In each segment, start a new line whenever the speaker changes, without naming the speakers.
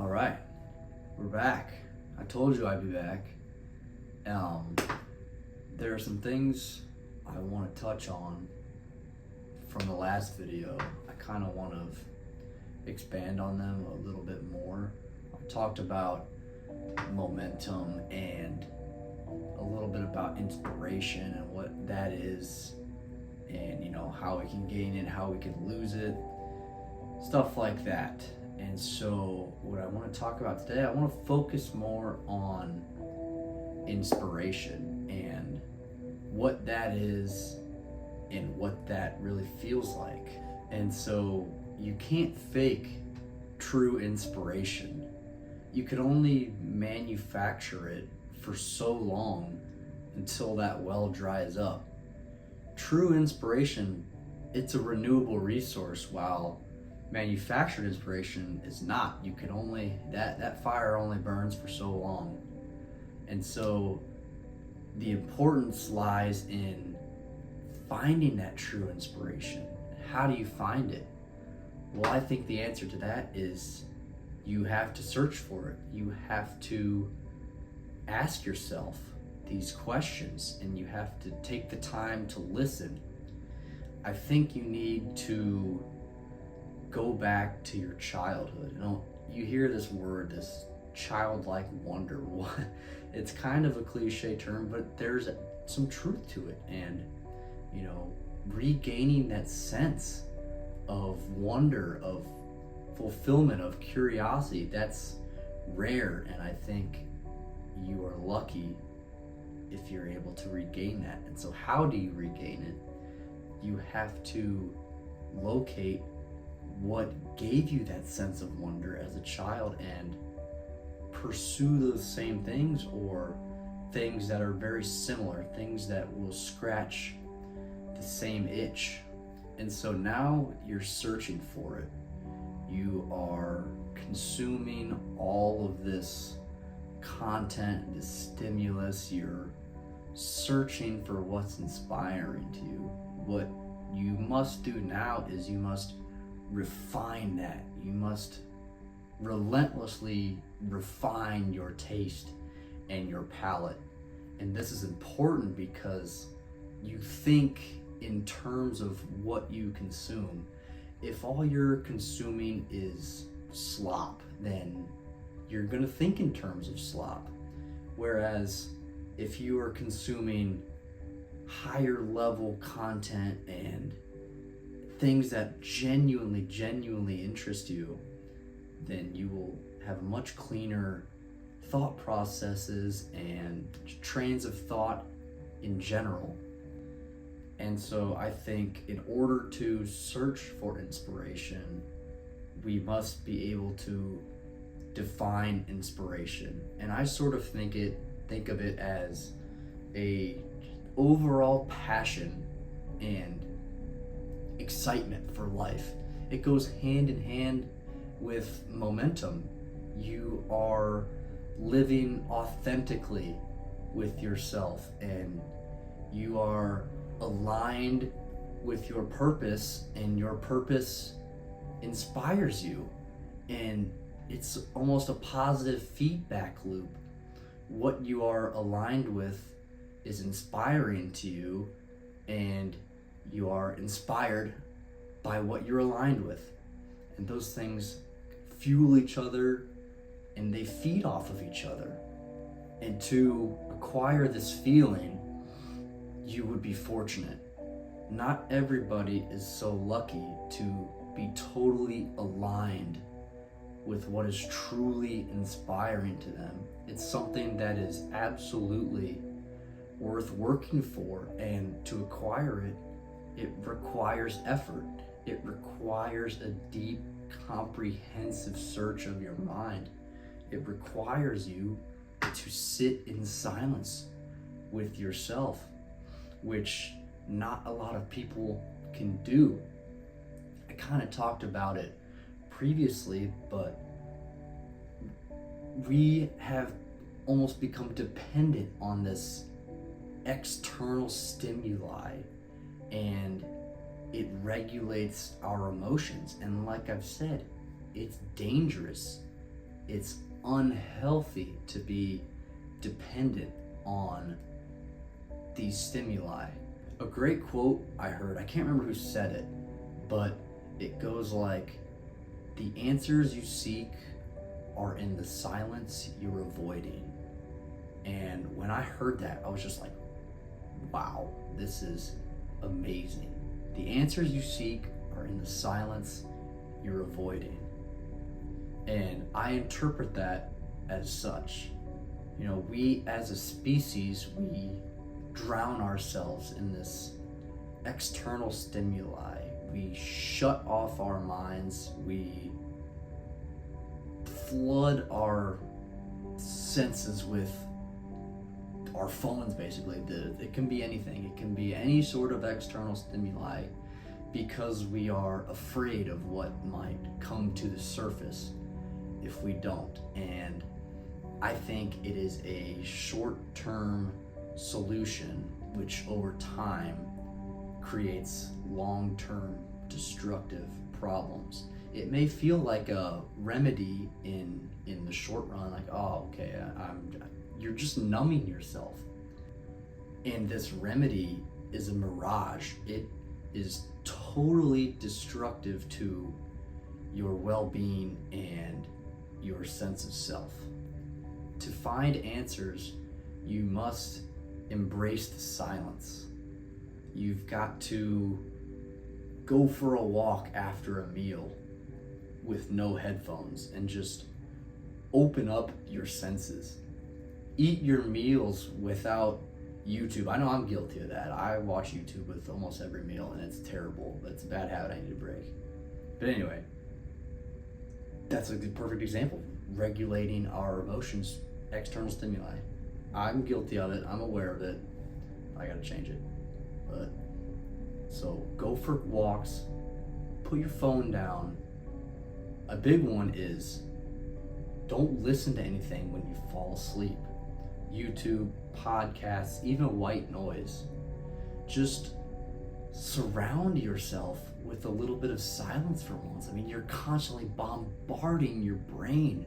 All right, we're back. I told you I'd be back. Um, there are some things I want to touch on from the last video. I kind of want to expand on them a little bit more. I talked about momentum and a little bit about inspiration and what that is, and how we can gain it, how we can lose it, stuff like that. And so what I want to talk about today, I want to focus more on inspiration and what that is and what that really feels like. And so you can't fake true inspiration. You can only manufacture it for so long until that well dries up. True inspiration, it's a renewable resource, while manufactured inspiration is not. You can only, that fire only burns for so long. And so the importance lies in finding that true inspiration. How do you find it? Well, I think the answer to that is you have to search for it. You have to ask yourself these questions, and you have to take the time to listen. I think you need to go back to your childhood. You hear this word, this childlike wonder. It's kind of a cliche term, but there's some truth to it. And regaining that sense of wonder, of fulfillment, of curiosity, that's rare. And I think you are lucky if you're able to regain that. And so how do you regain it? You have to locate what gave you that sense of wonder as a child and pursue those same things, or things that are very similar, things that will scratch the same itch. And so now you're searching for it. You are consuming all of this content, this stimulus. You're searching for what's inspiring to you. What you must do now is you must refine that. You must relentlessly refine your taste and your palate. And this is important because you think in terms of what you consume. If all you're consuming is slop, then you're going to think in terms of slop. Whereas if you are consuming higher level content and things that genuinely interest you, then you will have much cleaner thought processes and trains of thought in general. And so I think in order to search for inspiration, we must be able to define inspiration. And I sort of think of it as a overall passion and excitement for life. It goes hand in hand with momentum. You are living authentically with yourself, and you are aligned with your purpose, and your purpose inspires you, and it's almost a positive feedback loop. What you are aligned with is inspiring to you, and you are inspired by what you're aligned with, and those things fuel each other and they feed off of each other. And to acquire this feeling, you would be fortunate. Not everybody is so lucky to be totally aligned with what is truly inspiring to them. It's something that is absolutely worth working for, and to acquire it, it requires effort. It requires a deep, comprehensive search of your mind. It requires you to sit in silence with yourself, which not a lot of people can do. I kind of talked about it previously, but we have almost become dependent on this external stimuli, and it regulates our emotions. And like I've said, it's dangerous. it's unhealthy to be dependent on these stimuli. A great quote I heard, I can't remember who said it, but it goes like, the answers you seek are in the silence you're avoiding. And when I heard that, I was just like, wow, this is amazing. The answers you seek are in the silence you're avoiding. And I interpret that as such. You know, we as a species, we drown ourselves in this external stimuli. We shut off our minds. We flood our senses with our phones, basically. It can be anything. It can be any sort of external stimuli, because we are afraid of what might come to the surface if we don't. And I think it is a short-term solution which over time creates long-term destructive problems. It may feel like a remedy in the short run, like, oh, okay, you're just numbing yourself. And this remedy is a mirage. It is totally destructive to your well-being and your sense of self. To find answers, you must embrace the silence. You've got to go for a walk after a meal with no headphones and just open up your senses. Eat your meals without YouTube. I know I'm guilty of that. I watch YouTube with almost every meal, and it's terrible. It's a bad habit I need to break. But anyway, that's a perfect example. Regulating our emotions, external stimuli. I'm guilty of it. I'm aware of it. I gotta change it. But so go for walks. Put your phone down. A big one is don't listen to anything when you fall asleep. YouTube, podcasts, even white noise. Just surround yourself with a little bit of silence for once. I mean, you're constantly bombarding your brain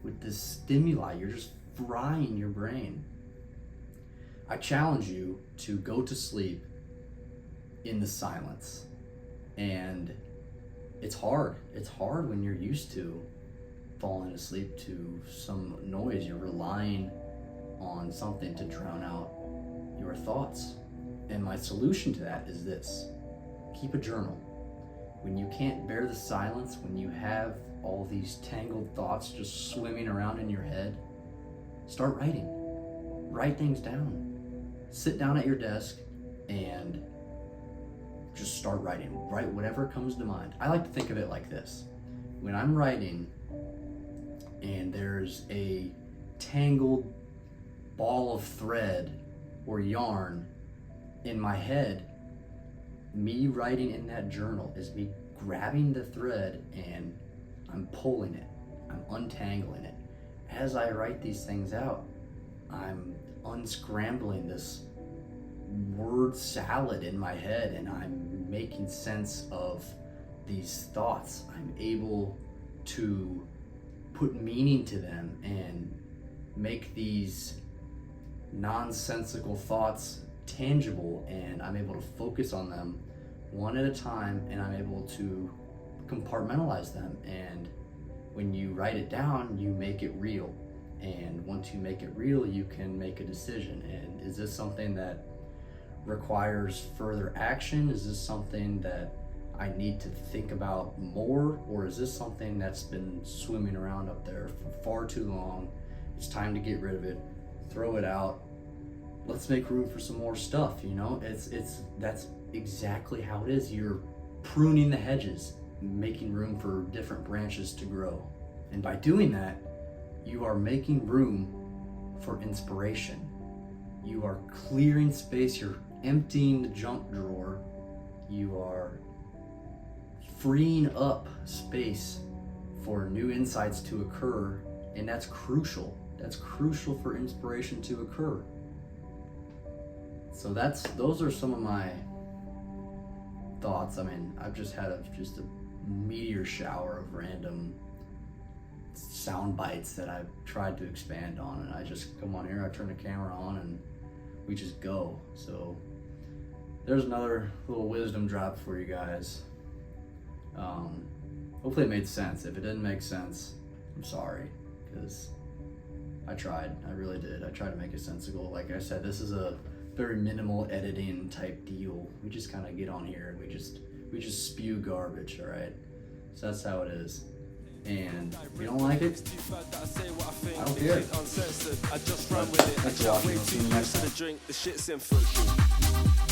with this stimuli. You're just frying your brain. I challenge you to go to sleep in the silence. And it's hard. It's hard when you're used to falling asleep to some noise. You're relying on something to drown out your thoughts. And my solution to that is this: keep a journal. When you can't bear the silence, when you have all these tangled thoughts just swimming around in your head, start writing. Write things down. Sit down at your desk and just start writing. Write whatever comes to mind. I like to think of it like this. When I'm writing and there's a tangled ball of thread or yarn in my head, me writing in that journal is me grabbing the thread and I'm pulling it. I'm untangling it. As I write these things out, I'm unscrambling this word salad in my head, and I'm making sense of these thoughts. I'm able to put meaning to them and make these nonsensical thoughts tangible, and I'm able to focus on them one at a time, and I'm able to compartmentalize them. And when you write it down, you make it real. And once you make it real, you can make a decision. And is this something that requires further action? Is this something that I need to think about more? Or is this something that's been swimming around up there for far too long? It's time to get rid of it, throw it out. Let's make room for some more stuff, you know? That's exactly how it is. You're pruning the hedges, making room for different branches to grow. And by doing that, you are making room for inspiration. You are clearing space. You're emptying the junk drawer. You are freeing up space for new insights to occur. And that's crucial. That's crucial for inspiration to occur. So those are some of my thoughts. I mean, I've just had a meteor shower of random sound bites that I've tried to expand on, and I just come on here, I turn the camera on, and we just go. So there's another little wisdom drop for you guys. Hopefully it made sense. If it didn't make sense, I'm sorry, because I tried. I really did. I tried to make it sensible. Like I said, this is a very minimal editing type deal. We just kind of get on here and we just spew garbage, all right? So that's how it is. And if you don't like it, I don't care. Thanks for watching. We'll see you next time.